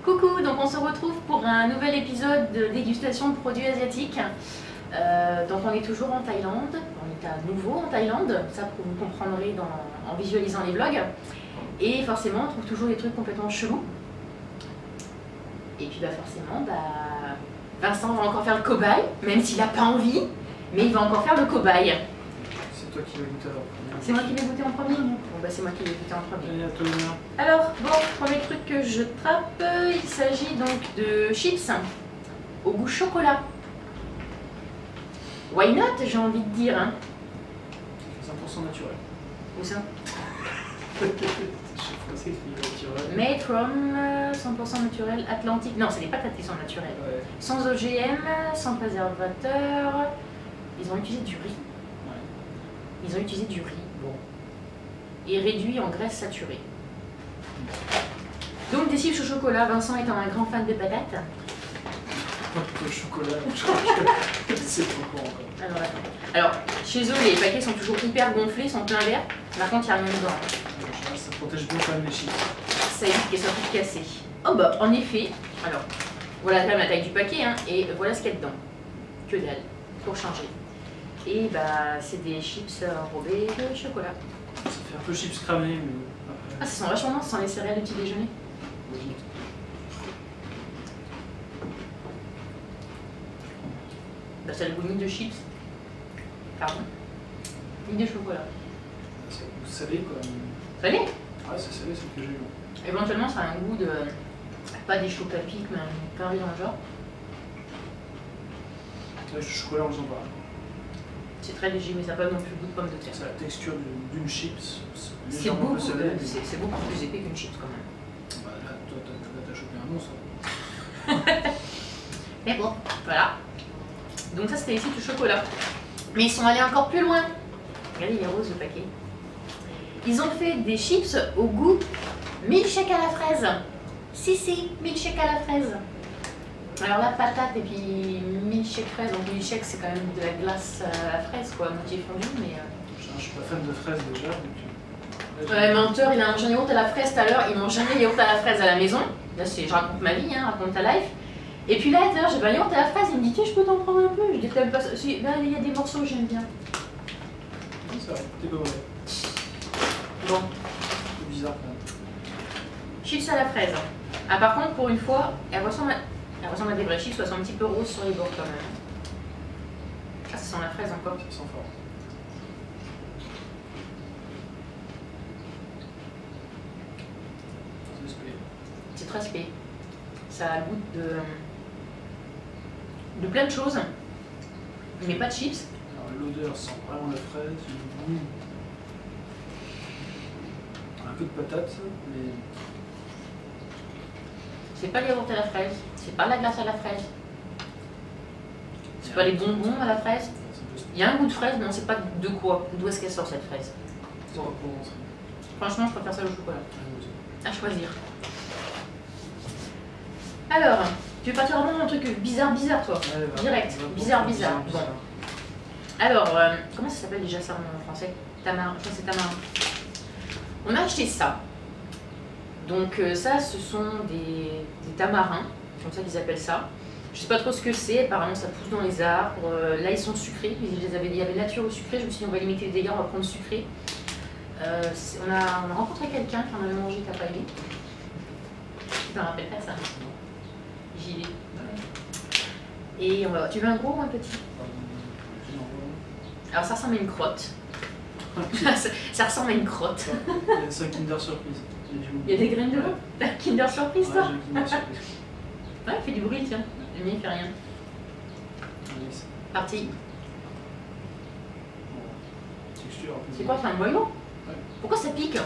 Coucou, donc on se retrouve pour un nouvel épisode de dégustation de produits asiatiques. Donc on est toujours en Thaïlande, on est à nouveau en Thaïlande, ça vous comprendrez en visualisant les vlogs. Et forcément on trouve toujours des trucs complètement chelous. Et puis forcément, Vincent va encore faire le cobaye, même s'il n'a pas envie, mais il va encore faire le cobaye. C'est toi qui vas goûter alors. C'est moi qui vais goûter en premier? Bon c'est moi qui vais goûter en premier. Allez, à toi l'honneur. Alors, bon, premier truc que je trappe, il s'agit donc de chips au goût chocolat. Why not, j'ai envie de dire, hein. 100% naturel. Où ça? C'est écrit naturel. Made from 100% naturel Atlantique. Non, c'est les patates qui sont naturelles. Ouais. Sans OGM, sans préservateur. Ils ont utilisé du riz. Ouais. Ils ont utilisé du riz, bon. Et réduit en graisse saturée. Donc des chips au chocolat, Vincent étant un grand fan de patates. Pas plutôt chocolat, c'est trop con encore. Alors attends. Alors, chez eux, les paquets sont toujours hyper gonflés, sont plein d'air. Par contre, il n'y a rien dedans. Ça protège bien quand même les chips. Ça évite qu'elles soient toutes cassées. Oh bah, en effet. Alors, voilà quand même la taille du paquet, hein, et voilà ce qu'il y a dedans. Que dalle, pour changer. Et bah, c'est des chips enrobés de chocolat. Ça fait un peu chips cramés, mais après. Ah, ça sent vachement bon, ça sent les céréales du petit déjeuner. Oui. Bah, ça a le goût ni de chips. Pardon. Ni de chocolat. C'est un goût salé quoi. Salé? Ouais, c'est salé, c'est ce que j'ai eu. Éventuellement, ça a un goût de. Pas des chocs à pic, mais un carré dans le genre. Là, le chocolat, on le sent pas. C'est très léger, mais ça n'a pas non plus le goût de pomme de terre. C'est la texture d'une chips. C'est légèrement beaucoup, un peu salé, mais- c'est beaucoup plus épais qu'une chips quand même. Bah là, toi, t'as chopé un monstre. Mais bon, voilà. Donc ça, c'était les chips au chocolat. Mais ils sont allés encore plus loin. Regardez, il est rose le paquet. Ils ont fait des chips au goût milkshake à la fraise. Si, milkshake à la fraise. Alors la patate et puis milkshake fraise. Donc milkshake, c'est quand même de la glace à la fraise, quoi, moitié fondue, mais... Je suis pas fan de fraises déjà, donc. Ouais, menteur, il a mangé un yaourt à la fraise tout à l'heure, il mange jamais de yaourt à la fraise à la maison. Là, je raconte ma vie, hein, raconte ta life. Et puis là, tout à l'heure, j'avais un yaourt à la fraise, il me dit tiens, je peux t'en prendre un peu. Je dis t'aimes pas ça? Si, ben, il y a des morceaux que j'aime bien. Oui, c'est vrai, t'es pas mauvais. Bon, C'est bizarre quand même. chips à la fraise. Ah, par contre, pour une fois, elle ressemble à des vrais chips, elles sont un petit peu roses sur les bords quand même. Ah, ça sent la fraise encore. Ça sent fort. C'est spé. C'est très spé. Ça a le goût de plein de choses, mais pas de chips. Alors l'odeur sent vraiment la fraise, le goût. Un peu de patate, mais. C'est pas les yaourts à la fraise, c'est pas la glace à la fraise, c'est pas les bonbons à la fraise. C'est un peu spé. Il y a un goût de fraise, mais on sait pas de quoi, d'où est-ce qu'elle sort cette fraise. C'est pas pour rentrer. Franchement, je préfère ça au chocolat. Ah, À choisir. Alors, tu veux partir vraiment un truc bizarre, toi? ouais, bah, Direct, on va bizarre. bizarre. Alors, comment ça s'appelle déjà ça en français? Tamarin, je crois que c'est tamarin. On a acheté ça. Donc ça, ce sont des tamarins, comme ça qu'ils appellent ça. Je sais pas trop ce que c'est, apparemment ça pousse dans les arbres. Là, ils sont sucrés, il y avait nature ou sucré, je me suis dit on va limiter les dégâts, on va prendre sucré. On a rencontré quelqu'un qui en avait mangé, qui n'a pas aimé. Tu t'en rappelles pas ça? J'y vais. Et tu veux un gros ou un petit? Alors ça ressemble à une crotte. Ça ressemble à une crotte. C'est un Kinder Surprise. Il y a des graines dedans? T'as Kinder Surprise, Ouais, toi? j'ai un Kinder Surprise. Ouais, il fait du bruit, tiens. Le mien, il fait rien. Allez, c'est- Parti. bon. Texture un peu. C'est quoi, c'est un noyau? Ouais. Pourquoi ça pique?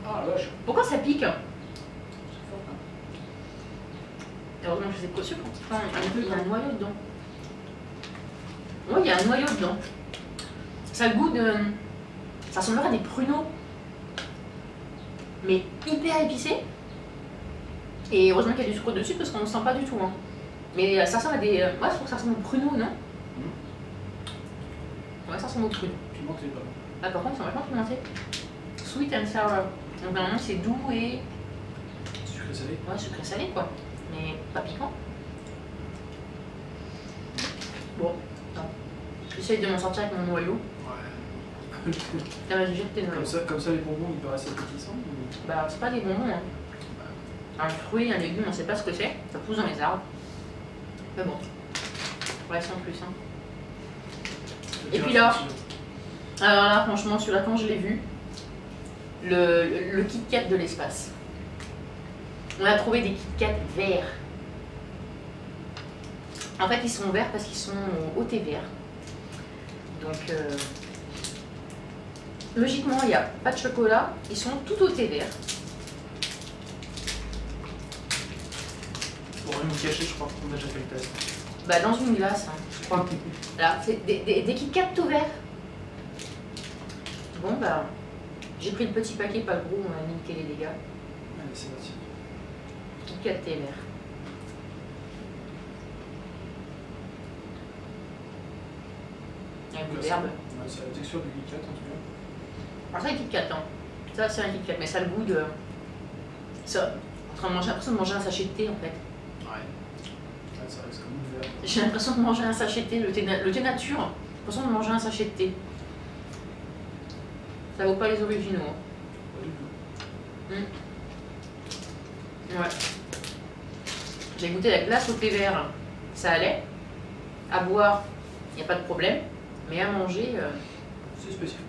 Ah la vache. Pourquoi ça pique? C'est fort, hein. Heureusement que je sais pas sûr quand il y a un noyau dedans. Oui, il y a un noyau dedans. Ça a le goût de... Ça ressemblerait à des pruneaux. Mais hyper épicé. Et heureusement qu'il y a du sucre dessus parce qu'on ne sent pas du tout. Hein. Mais ça ressemble à des... Ouais, je trouve que ça ressemble aux pruneaux, non? Ouais, ça ressemble aux pruneaux. Pimenté, pas mal. Ah, par contre, ils sont vachement pimentés. Sweet and sour. Donc normalement, c'est doux et... Sucré Sucré salé. Ouais, sucré salé quoi. Mais pas piquant. Bon, attends. J'essaye de m'en sortir avec mon noyau. Ouais. T'as mal jeté tes noyaux. Comme ça, les bonbons, ils paraissent appétissants ou... Bah, c'est pas des bonbons. Hein. Un fruit, un légume, on sait pas ce que c'est. Ça pousse dans les arbres. Mais bon, ouais, sans plus. Hein. Et puis là, alors là, franchement, celui-là, quand je l'ai vu, le Kit Kat de l'espace. On a trouvé des Kit Kat verts. En fait, ils sont verts parce qu'ils sont au thé vert. Donc, logiquement, il n'y a pas de chocolat. Ils sont tout au thé vert. Pour rien nous cacher, je crois qu'on a déjà fait le test. Bah, dans une glace, hein, je crois. Là, c'est des Kit Kat tout verts. Bon, bah, j'ai pris le petit paquet, pas le gros, on a niqué les dégâts. Allez, c'est parti. Kit Kat thé vert. Avec de l'herbe. Ouais, c'est la texture du Kit Kat en tout cas. Alors ça, c'est Kit Kat, hein. Ça, c'est un Kit Kat, mais ça a le goût de. Ça. J'ai l'impression de manger un sachet de thé en fait. Ouais. Ouais, ça reste comme une verre. J'ai l'impression de manger un sachet de thé, le thé nature. J'ai l'impression de manger un sachet de thé. Ça vaut pas les originaux. Hein. Pas du tout. Ouais. J'ai goûté la glace au thé vert, ça allait. À boire, il n'y a pas de problème. Mais à manger, C'est spécial.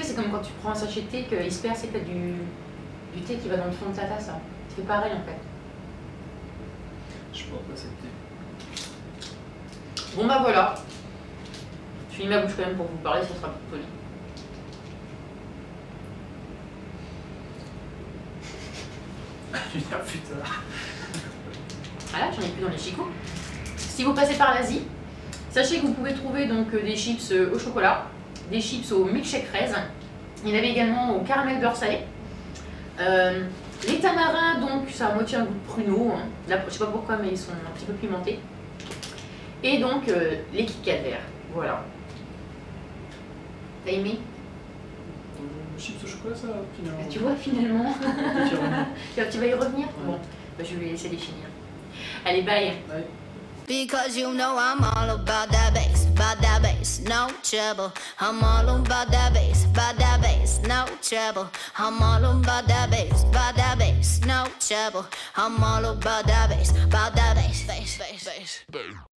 tu sais, c'est comme quand tu prends un sachet de thé, qu'il se perd, c'est que t'as du thé qui va dans le fond de ta tasse. Hein. C'est pareil en fait. Je pourrais pas accepter. Bon bah voilà. Je finis ma bouche quand même pour vous parler, ça sera plus poli. Une heure plus tard. Voilà, j'en ai plus dans les chicots. Si vous passez par l'Asie, sachez que vous pouvez trouver donc des chips au chocolat, des chips au milkshake fraise. Il y en avait également au caramel beurre salé. Les tamarins, donc, ça a à moitié un goût de pruneau. Hein. Là, je sais pas pourquoi, mais ils sont un petit peu pimentés. Et donc, les Kit Kat verts. Voilà. T'as aimé? Chips au chocolat, ça, finalement. Tu vois, finalement. Tu vas y revenir? Ouais. Bon, bah, je vais laisser les finir. Allez, bye. Bye. Because you know I'm all about that bass, no trouble. I'm all about that bass, no trouble. I'm all about that bass, no trouble. I'm all about that bass, bass.